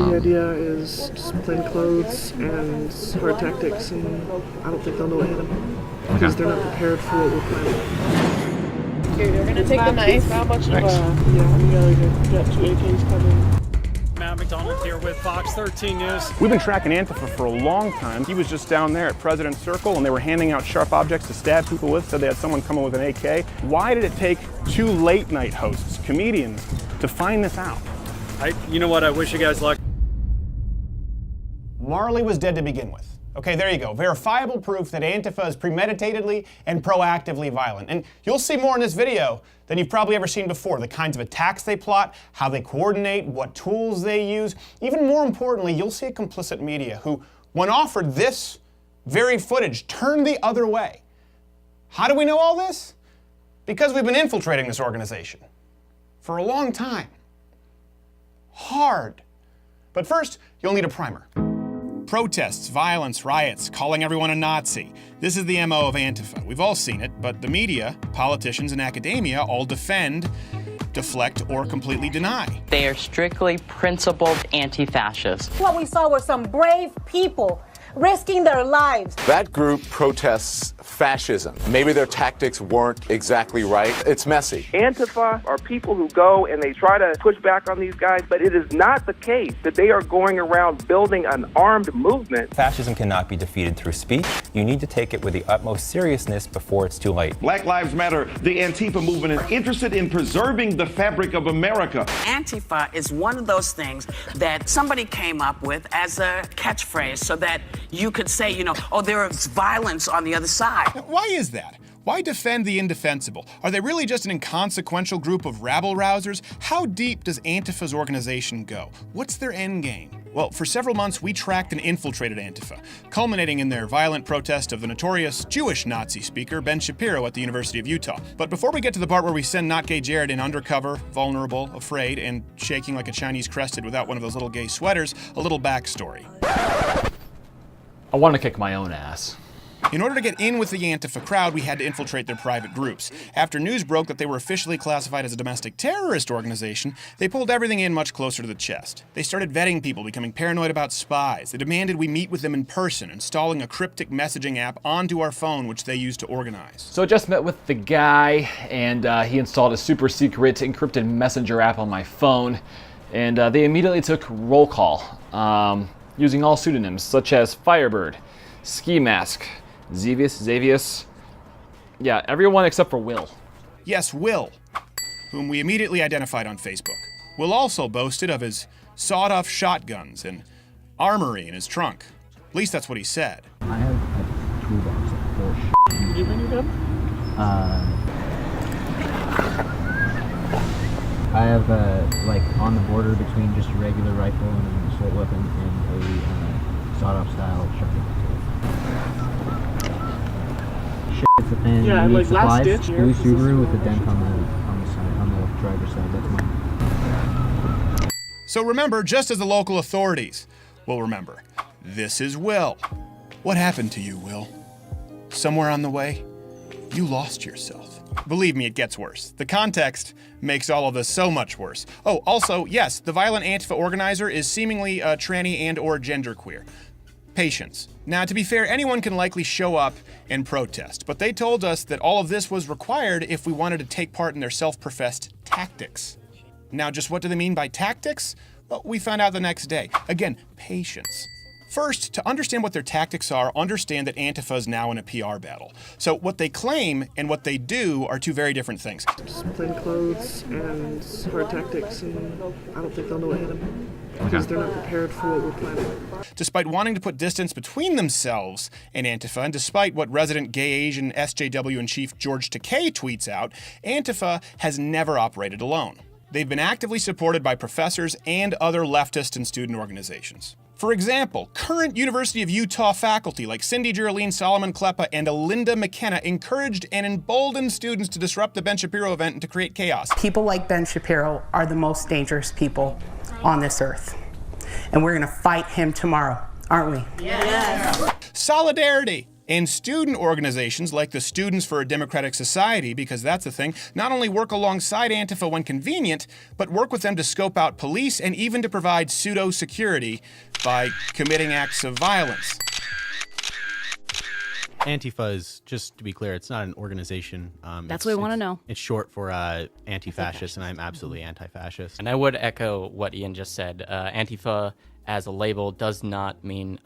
The idea is just plain clothes and hard tactics, and I don't think they'll know what hit them because they're not prepared for what we're planning. Here, you're gonna take the knife. How much of yeah, we got 2 AKs coming. Matt McDonald here with Fox 13 News. We've been tracking Antifa for a long time. He was just down there at President's Circle and they were handing out sharp objects to stab people with, said they had someone coming with an AK. Why did it take 2 late night hosts, comedians, to find this out? You know what, I wish you guys luck. Marley was dead to begin with. Okay, there you go. Verifiable proof that Antifa is premeditatedly and proactively violent. And you'll see more in this video than you've probably ever seen before. The kinds of attacks they plot, how they coordinate, what tools they use. Even more importantly, you'll see a complicit media who, when offered this very footage, turned the other way. How do we know all this? Because we've been infiltrating this organization for a long time. Hard. But first, you'll need a primer. Protests, violence, riots, calling everyone a Nazi. This is the MO of Antifa. We've all seen it, but the media, politicians, and academia all defend, deflect, or completely deny. They are strictly principled anti-fascists. What we saw were some brave people risking their lives. That group protests fascism. Maybe their tactics weren't exactly right. It's messy. Antifa are people who go and they try to push back on these guys, but it is not the case that they are going around building an armed movement. Fascism cannot be defeated through speech. You need to take it with the utmost seriousness before it's too late. Black Lives Matter, the Antifa movement, is interested in preserving the fabric of America. Antifa is one of those things that somebody came up with as a catchphrase so that you could say, you know, oh, there is violence on the other side. Why is that? Why defend the indefensible? Are they really just an inconsequential group of rabble-rousers? How deep does Antifa's organization go? What's their end game? Well, for several months, we tracked and infiltrated Antifa, culminating in their violent protest of the notorious Jewish Nazi speaker, Ben Shapiro, at the University of Utah. But before we get to the part where we send Not Gay Jared in undercover, vulnerable, afraid, and shaking like a Chinese crested without one of those little gay sweaters, a little backstory. I want to kick my own ass. In order to get in with the Antifa crowd, we had to infiltrate their private groups. After news broke that they were officially classified as a domestic terrorist organization, they pulled everything in much closer to the chest. They started vetting people, becoming paranoid about spies. They demanded we meet with them in person, installing a cryptic messaging app onto our phone, which they used to organize. So I just met with the guy, and he installed a super secret encrypted messenger app on my phone, and they immediately took roll call, using all pseudonyms such as Firebird, Ski Mask, Xavius. Yeah, everyone except for Will. Yes, Will, whom we immediately identified on Facebook. Will also boasted of his sawed-off shotguns and armory in his trunk. At least that's what he said. I have a toolbox full of shit. Did you bring your gun? I have like on the border between just a regular rifle and an assault weapon and a sawed-off style shotgun. Shit, the fan. Yeah, like last ditch. Blue Subaru with a dent on the side, on the driver's side. That's mine. So remember, just as the local authorities will remember, this is Will. What happened to you, Will? Somewhere on the way, you lost yourself. Believe me, it gets worse. The context makes all of this so much worse. Oh, also, yes, the violent Antifa organizer is seemingly tranny and or genderqueer. Patience. Now, to be fair, anyone can likely show up and protest, but they told us that all of this was required if we wanted to take part in their self-professed tactics. Now, just what do they mean by tactics? Well, we found out the next day. Again, patience. First, to understand what their tactics are, understand that Antifa is now in a PR battle. So what they claim and what they do are two very different things. Just plain clothes and hard tactics, and I don't think they'll know what hit them because they're not prepared for what we're planning. Despite wanting to put distance between themselves and Antifa, and despite what resident gay Asian SJW in chief George Takei tweets out, Antifa has never operated alone. They've been actively supported by professors and other leftist and student organizations. For example, current University of Utah faculty like Cindy Geraldine Solomon Kleppa and Alinda McKenna encouraged and emboldened students to disrupt the Ben Shapiro event and to create chaos. People like Ben Shapiro are the most dangerous people on this earth. And we're going to fight him tomorrow, aren't we? Yes. Solidarity. And student organizations like the Students for a Democratic Society, because that's the thing, not only work alongside Antifa when convenient, but work with them to scope out police and even to provide pseudo-security by committing acts of violence. Antifa is, just to be clear, it's not an organization. That's what we want to know. It's short for anti-fascist, and I'm absolutely anti-fascist. And I would echo what Ian just said. Antifa as a label does not mean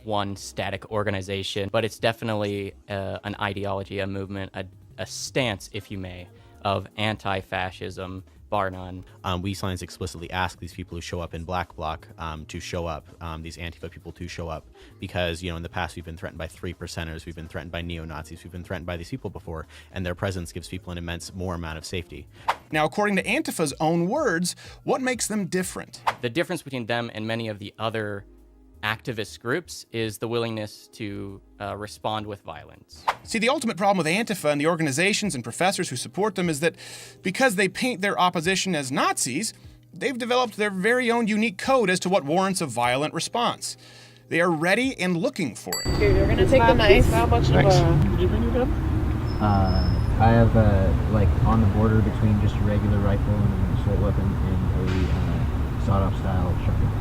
one static organization, but it's definitely an ideology, a movement, a stance, if you may, of anti-fascism, bar none. We signs explicitly ask these people who show up in Black Bloc to show up, these Antifa people to show up, because, you know, in the past we've been threatened by 3%ers, we've been threatened by neo-Nazis, we've been threatened by these people before, and their presence gives people an immense more amount of safety. Now, according to Antifa's own words, what makes them different? The difference between them and many of the other activist groups is the willingness to respond with violence. See, the ultimate problem with Antifa and the organizations and professors who support them is that because they paint their opposition as Nazis, they've developed their very own unique code as to what warrants a violent response. They are ready and looking for it. Okay, you're gonna take the knife. How much Thanks. did you bring your gun? I have like on the border between just a regular rifle and an assault weapon and a sawed-off style shotgun.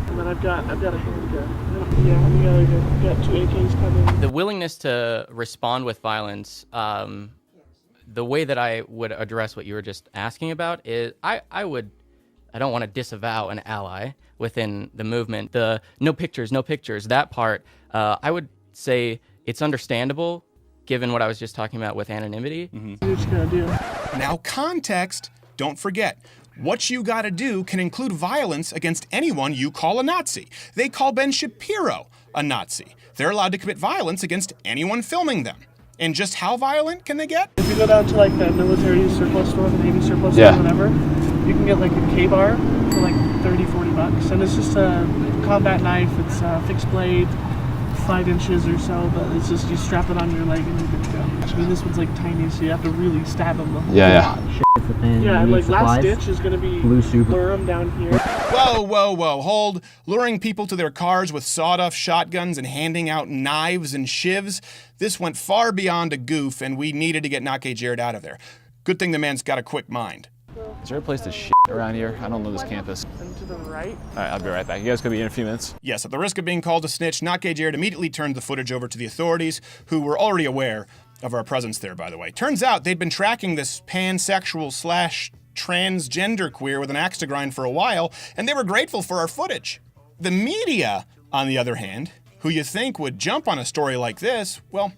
And then I've got a handgun. Yeah, on the other hand, I've got 2 AKs coming. The willingness to respond with violence, the way that I would address what you were just asking about is I don't want to disavow an ally within the movement. The no pictures, that part, I would say it's understandable given what I was just talking about with anonymity. You're just gonna do. Now, context, don't forget. What you gotta do can include violence against anyone you call a Nazi. They call Ben Shapiro a Nazi. They're allowed to commit violence against anyone filming them. And just how violent can they get? If you go down to like the military surplus store, the Navy surplus store, whatever, you can get like a K-bar for like $30-40, and it's just a combat knife. It's a fixed blade, 5 inches or so, but it's just you strap it on your leg and you're good to go. I mean, this one's like tiny, so you have to really stab them. Yeah, and like last ditch is gonna be lure them down here. Whoa, hold. Luring people to their cars with sawed-off shotguns and handing out knives and shivs. This went far beyond a goof, and we needed to get Nake Jared out of there. Good thing the man's got a quick mind. Is there a place to shit around here? I don't know this campus. And to the right. All right, I'll be right back. You guys could be in a few minutes. Yes, at the risk of being called a snitch, Nake Jared immediately turned the footage over to the authorities, who were already aware of our presence there, by the way. Turns out they'd been tracking this pansexual / transgender queer with an axe to grind for a while, and they were grateful for our footage. The media, on the other hand, who you think would jump on a story like this, well,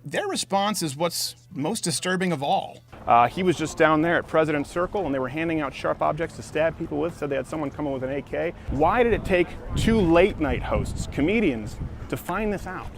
their response is what's most disturbing of all. He was just down there at President Circle, and they were handing out sharp objects to stab people with, said they had someone coming with an AK. Why did it take 2 late-night hosts, comedians, to find this out?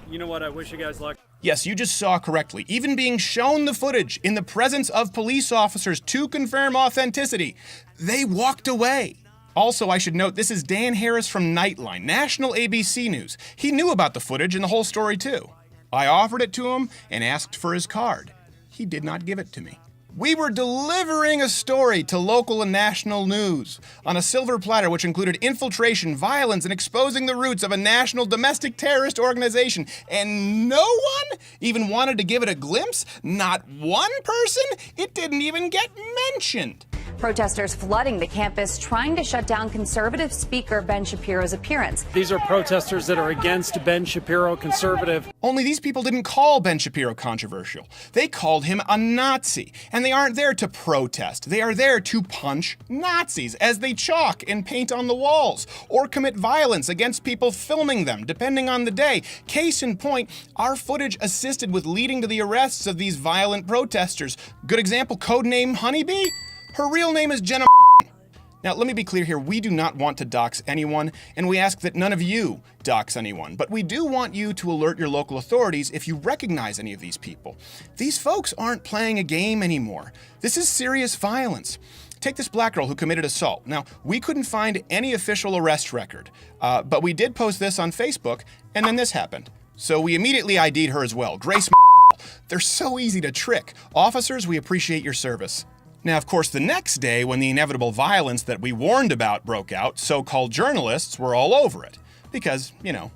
You know what? I wish you guys luck. Yes, you just saw correctly. Even being shown the footage in the presence of police officers to confirm authenticity, they walked away. Also, I should note, this is Dan Harris from Nightline, national ABC News. He knew about the footage and the whole story, too. I offered it to him and asked for his card. He did not give it to me. We were delivering a story to local and national news on a silver platter which included infiltration, violence, and exposing the roots of a national domestic terrorist organization. And no one even wanted to give it a glimpse. Not one person. It didn't even get mentioned. Protesters flooding the campus trying to shut down conservative speaker Ben Shapiro's appearance. These are protesters that are against Ben Shapiro, conservative. Only these people didn't call Ben Shapiro controversial. They called him a Nazi. And they aren't there to protest. They are there to punch Nazis as they chalk and paint on the walls or commit violence against people filming them, depending on the day. Case in point, our footage assisted with leading to the arrests of these violent protesters. Good example, codename Honeybee? Her real name is Jenna. Now, let me be clear here. We do not want to dox anyone, and we ask that none of you dox anyone. But we do want you to alert your local authorities if you recognize any of these people. These folks aren't playing a game anymore. This is serious violence. Take this black girl who committed assault. Now, we couldn't find any official arrest record, but we did post this on Facebook, and then this happened. So we immediately ID'd her as well. Grace. They're so easy to trick. Officers, we appreciate your service. Now, of course, the next day, when the inevitable violence that we warned about broke out, so-called journalists were all over it. Because, you know,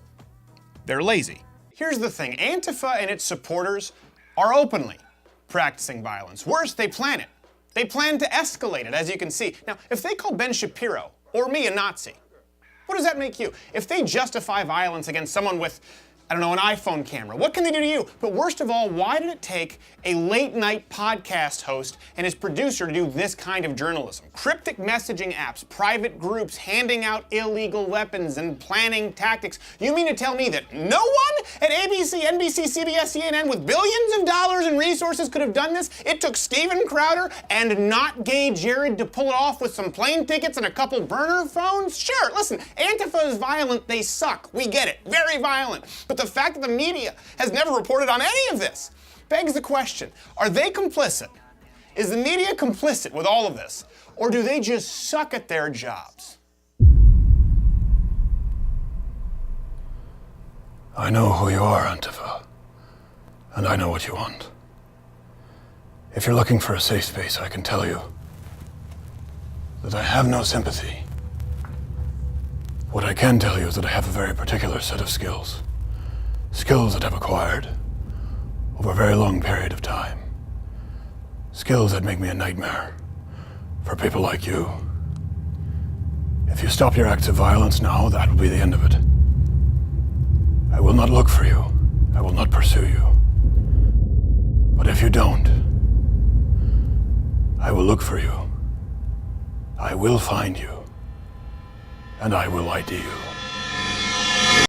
they're lazy. Here's the thing, Antifa and its supporters are openly practicing violence. Worse, they plan it. They plan to escalate it, as you can see. Now, if they call Ben Shapiro or me a Nazi, what does that make you? If they justify violence against someone with, I don't know, an iPhone camera, what can they do to you? But worst of all, why did it take a late-night podcast host and his producer to do this kind of journalism? Cryptic messaging apps, private groups handing out illegal weapons and planning tactics. You mean to tell me that no one at ABC, NBC, CBS, CNN with billions of dollars in resources could have done this? It took Steven Crowder and not gay Jared to pull it off with some plane tickets and a couple burner phones? Sure, listen, Antifa is violent, they suck. We get it, very violent. But the fact that the media has never reported on any of this begs the question, are they complicit? Is the media complicit with all of this? Or do they just suck at their jobs? I know who you are, Antifa, and I know what you want. If you're looking for a safe space, I can tell you that I have no sympathy. What I can tell you is that I have a very particular set of skills. Skills that I've acquired over a very long period of time. Skills that make me a nightmare for people like you. If you stop your acts of violence now, that will be the end of it. I will not look for you. I will not pursue you. But if you don't, I will look for you. I will find you. And I will ID you.